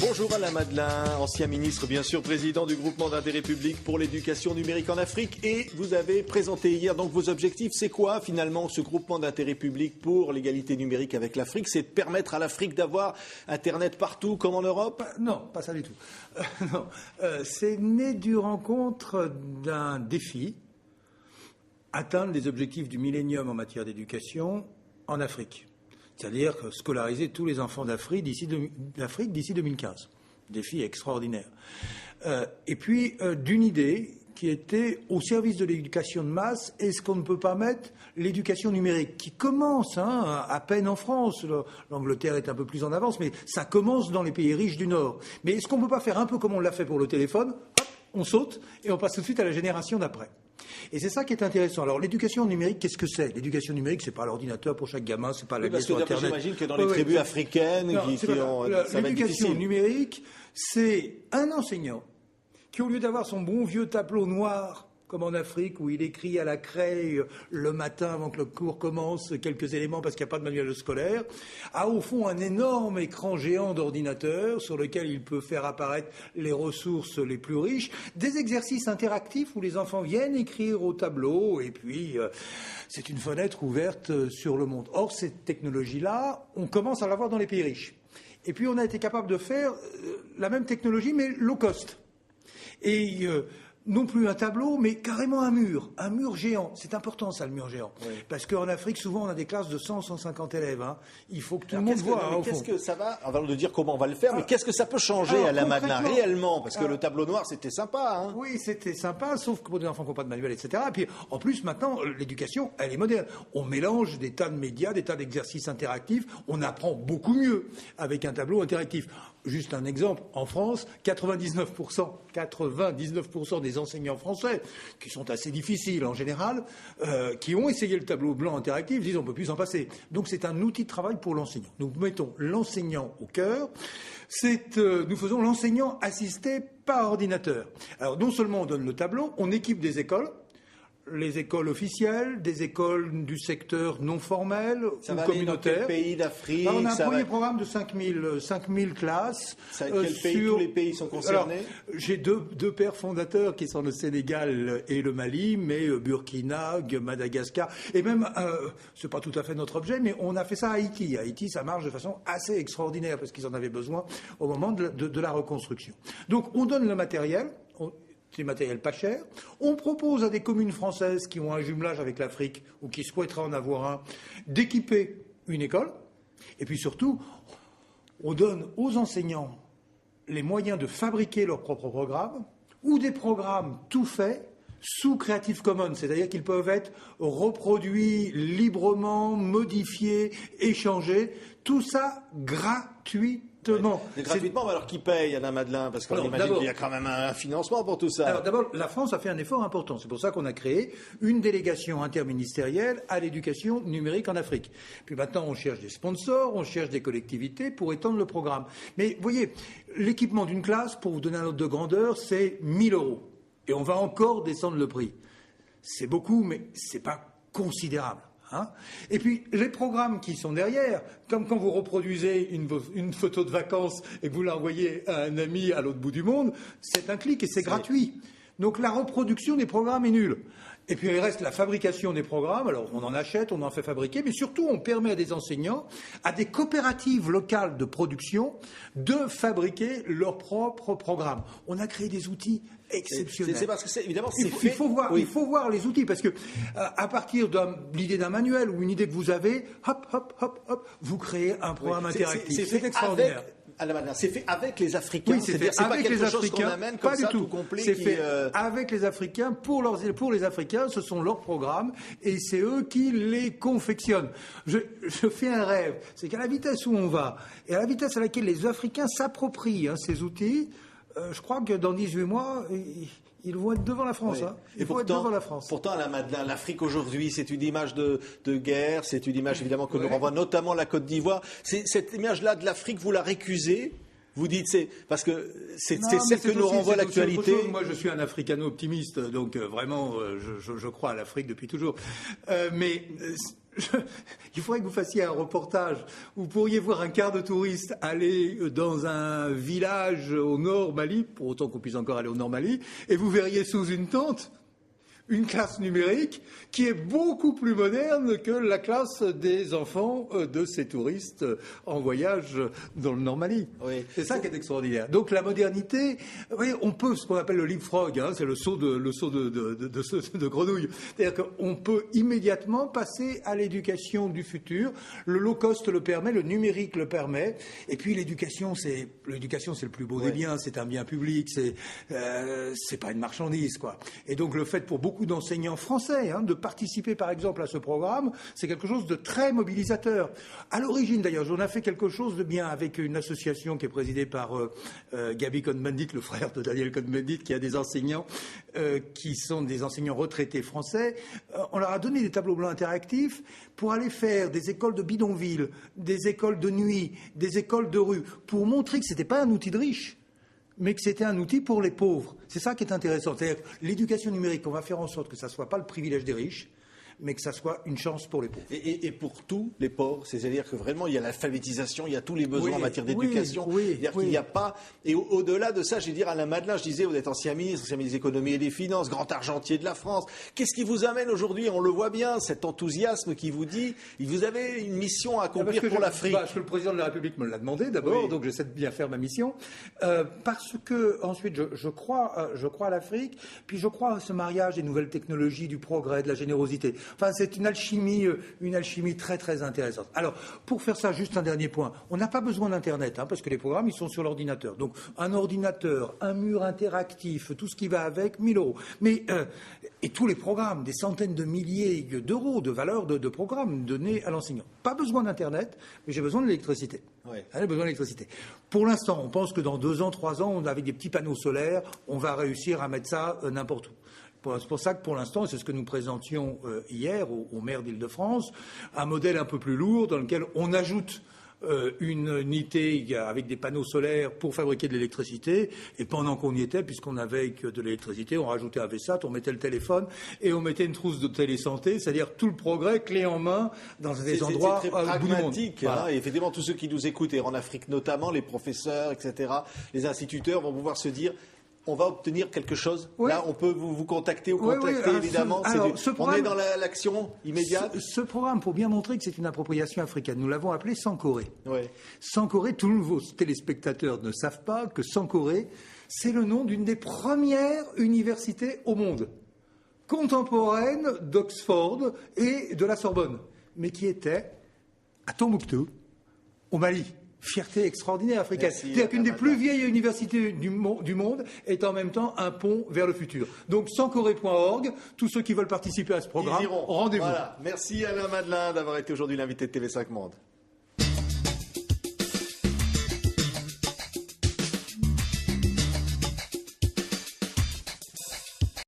Bonjour Alain Madelin, ancien ministre, bien sûr, président du groupement d'intérêt public pour l'éducation numérique en Afrique. Et vous avez présenté hier donc vos objectifs. C'est quoi finalement ce groupement d'intérêt public pour l'égalité numérique avec l'Afrique? C'est de permettre à l'Afrique d'avoir Internet partout comme en Europe? Non, pas ça du tout. Non. C'est né d'une rencontre d'un défi, atteindre les objectifs du millénium en matière d'éducation en Afrique. C'est-à-dire scolariser tous les enfants d'Afrique d'ici 2015. Défi extraordinaire. Et puis d'une idée qui était au service de l'éducation de masse, est-ce qu'on ne peut pas mettre l'éducation numérique qui commence à peine en France, l'Angleterre est un peu plus en avance, mais ça commence dans les pays riches du Nord. Mais est-ce qu'on ne peut pas faire un peu comme on l'a fait pour le téléphone? Hop, on saute et on passe tout de suite à la génération d'après. Et c'est ça qui est intéressant. Alors l'éducation numérique, qu'est-ce que c'est? L'éducation numérique, c'est pas l'ordinateur pour chaque gamin, c'est pas la vie sur Internet. J'imagine que dans les tribus africaines, l'éducation numérique, c'est un enseignant qui, au lieu d'avoir son bon vieux tableau noir, comme en Afrique, où il écrit à la craie le matin avant que le cours commence quelques éléments parce qu'il n'y a pas de manuel scolaire, a au fond un énorme écran géant d'ordinateur sur lequel il peut faire apparaître les ressources les plus riches, des exercices interactifs où les enfants viennent écrire au tableau et puis c'est une fenêtre ouverte sur le monde. Or, cette technologie-là, on commence à l'avoir dans les pays riches. Et puis, on a été capable de faire la même technologie, mais low cost. Et non plus un tableau, mais carrément un mur géant. C'est important ça, le mur géant. Oui. Parce qu'en Afrique, souvent, on a des classes de 100, 150 élèves. Il faut que tout le monde voit. Qu'est-ce que ça va, avant de dire comment on va le faire, mais qu'est-ce que ça peut changer à la Madelin réellement? Parce que le tableau noir, c'était sympa. Oui, c'était sympa, sauf que pour des enfants qui n'ont pas de manuel, etc. Et puis, en plus, maintenant, l'éducation, elle est moderne. On mélange des tas de médias, des tas d'exercices interactifs. On apprend beaucoup mieux avec un tableau interactif. Juste un exemple, en France, 99% des enseignants français, qui sont assez difficiles en général, qui ont essayé le tableau blanc interactif, disent on ne peut plus s'en passer. Donc c'est un outil de travail pour l'enseignant. Nous mettons l'enseignant au cœur. Nous faisons l'enseignant assisté par ordinateur. Alors non seulement on donne le tableau, on équipe des écoles. Les écoles officielles, des écoles du secteur non formel ou communautaire. Dans quel pays d'Afrique? On a un premier programme de 5000 classes. Tous les pays sont concernés? Alors, j'ai deux pères fondateurs qui sont le Sénégal et le Mali, mais Burkina, Madagascar, et même, c'est pas tout à fait notre objet, mais on a fait ça à Haïti. À Haïti, ça marche de façon assez extraordinaire parce qu'ils en avaient besoin au moment de la reconstruction. Donc, on donne le matériel. C'est matériel pas cher. On propose à des communes françaises qui ont un jumelage avec l'Afrique ou qui souhaiteraient en avoir un, d'équiper une école. Et puis surtout, on donne aux enseignants les moyens de fabriquer leurs propres programmes ou des programmes tout faits sous Creative Commons, c'est-à-dire qu'ils peuvent être reproduits librement, modifiés, échangés, tout ça gratuitement. Gratuitement, alors qui paye, Alain Madelin? Parce qu'on imagine qu'il y a quand même un financement pour tout ça. Alors d'abord, la France a fait un effort important. C'est pour ça qu'on a créé une délégation interministérielle à l'éducation numérique en Afrique. Puis maintenant, on cherche des sponsors, on cherche des collectivités pour étendre le programme. Mais vous voyez, l'équipement d'une classe, pour vous donner un ordre de grandeur, c'est 1 000 €. Et on va encore descendre le prix. C'est beaucoup, mais c'est pas considérable. Et puis, les programmes qui sont derrière, comme quand vous reproduisez une photo de vacances et que vous l'envoyez à un ami à l'autre bout du monde, c'est un clic et c'est gratuit. Donc, la reproduction des programmes est nulle. Et puis, il reste la fabrication des programmes. Alors, on en achète, on en fait fabriquer, mais surtout, on permet à des enseignants, à des coopératives locales de production, de fabriquer leurs propres programmes. On a créé des outils exceptionnel. C'est parce que évidemment c'est fait. Il faut voir les outils parce que à partir de l'idée d'un manuel ou une idée que vous avez, hop, vous créez un programme interactif. C'est extraordinaire. C'est fait avec les Africains. Oui, c'est fait avec les Africains. Amène comme pas ça, du tout. Complet. C'est fait avec les Africains pour les Africains. Ce sont leurs programmes et c'est eux qui les confectionnent. Je fais un rêve, c'est qu'à la vitesse où on va et à la vitesse à laquelle les Africains s'approprient ces outils. Je crois que dans 18 mois, ils vont être devant la France. Oui. Ils vont être devant la France. Pourtant, Alain Madelin, l'Afrique aujourd'hui, c'est une image de guerre, c'est une image évidemment que nous renvoie notamment la Côte d'Ivoire. Cette image-là de l'Afrique, vous la récusez? Vous dites parce que c'est celle que nous renvoie l'actualité. Moi, je suis un africano-optimiste, donc vraiment, je crois à l'Afrique depuis toujours. Mais il faudrait que vous fassiez un reportage. Vous pourriez voir un quart de touristes aller dans un village au nord Mali, pour autant qu'on puisse encore aller au nord Mali, et vous verriez sous une tente une classe numérique qui est beaucoup plus moderne que la classe des enfants de ces touristes en voyage dans le Nord Mali. Oui. C'est ça qui est extraordinaire. Donc la modernité, oui, on peut, ce qu'on appelle le leapfrog, hein, c'est le saut de grenouille. C'est-à-dire qu'on peut immédiatement passer à l'éducation du futur. Le low cost le permet, le numérique le permet. Et puis l'éducation, c'est le plus beau des biens. C'est un bien public. C'est pas une marchandise, quoi. Et donc le fait pour beaucoup d'enseignants français de participer par exemple à ce programme, c'est quelque chose de très mobilisateur. À l'origine d'ailleurs, on a fait quelque chose de bien avec une association qui est présidée par Gaby Cohn-Bendit, le frère de Daniel Cohn-Bendit, qui a des enseignants qui sont des enseignants retraités français. On leur a donné des tableaux blancs interactifs pour aller faire des écoles de bidonville, des écoles de nuit, des écoles de rue, pour montrer que c'était pas un outil de riche, mais que c'était un outil pour les pauvres. C'est ça qui est intéressant. C'est-à-dire que l'éducation numérique, on va faire en sorte que ça ne soit pas le privilège des riches, mais que ça soit une chance pour les pauvres. Et pour tous les pauvres, c'est-à-dire que vraiment il y a l'alphabétisation, il y a tous les besoins en matière d'éducation. C'est-à-dire qu'il n'y a pas. Et au-delà de ça, je vais dire Alain Madelin, je disais, vous êtes ancien ministre des économies et des finances, grand argentier de la France. Qu'est-ce qui vous amène aujourd'hui, on le voit bien, cet enthousiasme qui vous dit, vous avez une mission à accomplir pour l'Afrique. Parce que le président de la République me l'a demandé d'abord, donc j'essaie de bien faire ma mission. Parce que ensuite je crois à l'Afrique, puis je crois à ce mariage des nouvelles technologies, du progrès, de la générosité. Enfin, c'est une alchimie très très intéressante. Alors, pour faire ça, juste un dernier point. On n'a pas besoin d'Internet, parce que les programmes, ils sont sur l'ordinateur. Donc, un ordinateur, un mur interactif, tout ce qui va avec, 1 000 €. Mais, et tous les programmes, des centaines de milliers d'euros de valeur de programmes donnés à l'enseignant. Pas besoin d'Internet, mais j'ai besoin de l'électricité. J'ai besoin d'électricité. Pour l'instant, on pense que dans 2 ans, 3 ans, avec des petits panneaux solaires, on va réussir à mettre ça n'importe où. C'est pour ça que pour l'instant, et c'est ce que nous présentions hier au maire d'Île-de-France, un modèle un peu plus lourd dans lequel on ajoute une unité avec des panneaux solaires pour fabriquer de l'électricité. Et pendant qu'on y était, puisqu'on avait de l'électricité, on rajoutait un VSAT, on mettait le téléphone et on mettait une trousse de télésanté, c'est-à-dire tout le progrès clé en main dans des endroits très pragmatique. Voilà. Et effectivement, tous ceux qui nous écoutent, et en Afrique notamment, les professeurs, etc., les instituteurs vont pouvoir se dire... On va obtenir quelque chose. Là, on peut vous contacter ou contacter, évidemment. On est dans l'action immédiate. Ce programme, pour bien montrer que c'est une appropriation africaine, nous l'avons appelé Sankoré. Sankoré, tous vos téléspectateurs ne savent pas que Sankoré, c'est le nom d'une des premières universités au monde, contemporaine d'Oxford et de la Sorbonne, mais qui était à Tombouctou, au Mali. Fierté extraordinaire africaine. C'est-à-dire qu'une des plus vieilles universités du monde est en même temps un pont vers le futur. Donc, sankoré.org, tous ceux qui veulent participer à ce programme, rendez-vous. Voilà. Merci Alain Madelin d'avoir été aujourd'hui l'invité de TV5 Monde.